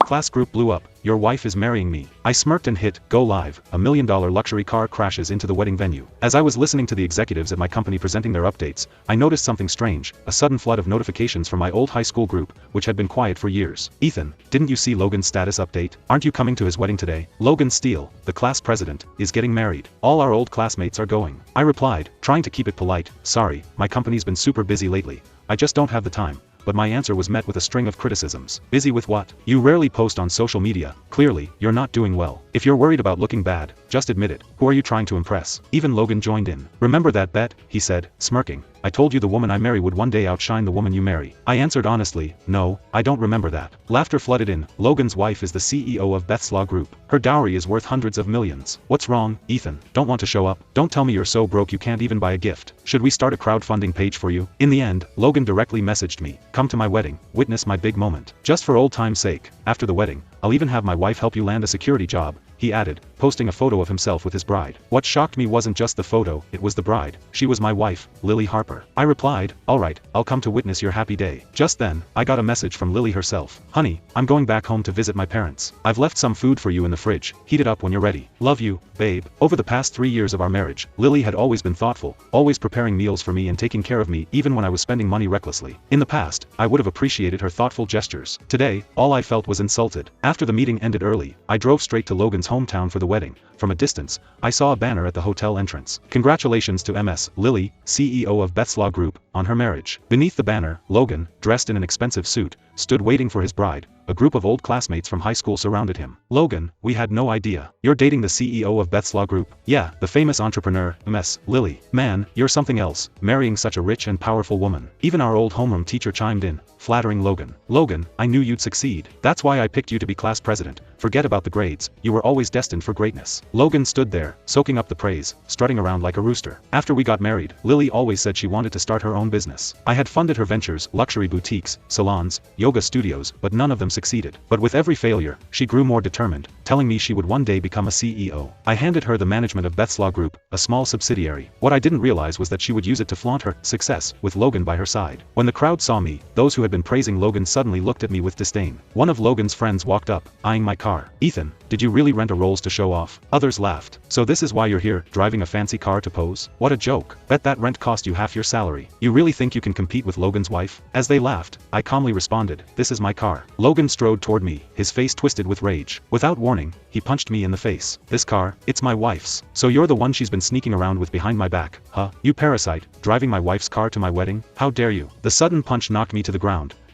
Class group blew up. Your wife is marrying me. I smirked and hit go live. $1 million luxury car crashes into the wedding venue. As I was listening to the executives at my company presenting their updates, I noticed something strange, a sudden flood of notifications from my old high school group, which had been quiet for years. Ethan, didn't you see Logan's status update? Aren't you coming to his wedding today? Logan Steele, the class president, is getting married. All our old classmates are going. I replied, trying to keep it polite, sorry, my company's been super busy lately. I just don't have the time. But my answer was met with a string of criticisms. Busy with what? You rarely post on social media. Clearly, you're not doing well. If you're worried about looking bad, just admit it. Who are you trying to impress? Even Logan joined in. Remember that bet? He said, smirking. I told you the woman I marry would one day outshine the woman you marry. I answered honestly, no, I don't remember that. Laughter flooded in. Logan's wife is the CEO of Beth's Law Group. Her dowry is worth hundreds of millions. What's wrong, Ethan? Don't want to show up? Don't tell me you're so broke you can't even buy a gift. Should we start a crowdfunding page for you? In the end, Logan directly messaged me, come to my wedding, witness my big moment. Just for old time's sake, after the wedding, I'll even have my wife help you land a security job, he added, posting a photo of himself with his bride. What shocked me wasn't just the photo, it was the bride. She was my wife, Lily Harper. I replied, alright, I'll come to witness your happy day. Just then, I got a message from Lily herself. Honey, I'm going back home to visit my parents. I've left some food for you in the fridge. Heat it up when you're ready. Love you, babe. Over the past 3 years of our marriage, Lily had always been thoughtful, always preparing meals for me and taking care of me even when I was spending money recklessly. In the past, I would have appreciated her thoughtful gestures. Today, all I felt was insulted. After the meeting ended early, I drove straight to Logan's hometown for the wedding. From a distance, I saw a banner at the hotel entrance. Congratulations to Ms. Lily, CEO of Beth's Law Group, on her marriage. Beneath the banner, Logan, dressed in an expensive suit, stood waiting for his bride. A group of old classmates from high school surrounded him. Logan, we had no idea. You're dating the CEO of Beth's Law Group? Yeah, the famous entrepreneur, Ms. Lily. Man, you're something else, marrying such a rich and powerful woman. Even our old homeroom teacher chimed in, flattering Logan. Logan, I knew you'd succeed. That's why I picked you to be class president. Forget about the grades, you were always destined for greatness. Logan stood there, soaking up the praise, strutting around like a rooster. After we got married, Lily always said she wanted to start her own business. I had funded her ventures, luxury boutiques, salons, yoga studios, but none of them succeeded. But with every failure, she grew more determined, telling me she would one day become a CEO. I handed her the management of Beth's Law Group, a small subsidiary. What I didn't realize was that she would use it to flaunt her success, with Logan by her side. When the crowd saw me, those who had been praising Logan suddenly looked at me with disdain. One of Logan's friends walked up, eyeing my car. Ethan, did you really rent a Rolls to show off? Others laughed. So this is why you're here, driving a fancy car to pose? What a joke. Bet that rent cost you half your salary. You really think you can compete with Logan's wife? As they laughed, I calmly responded, this is my car. Logan strode toward me, his face twisted with rage. Without warning, he punched me in the face. This car, it's my wife's. So you're the one she's been sneaking around with behind my back, huh? You parasite, driving my wife's car to my wedding? How dare you? The sudden punch knocked me to the ground.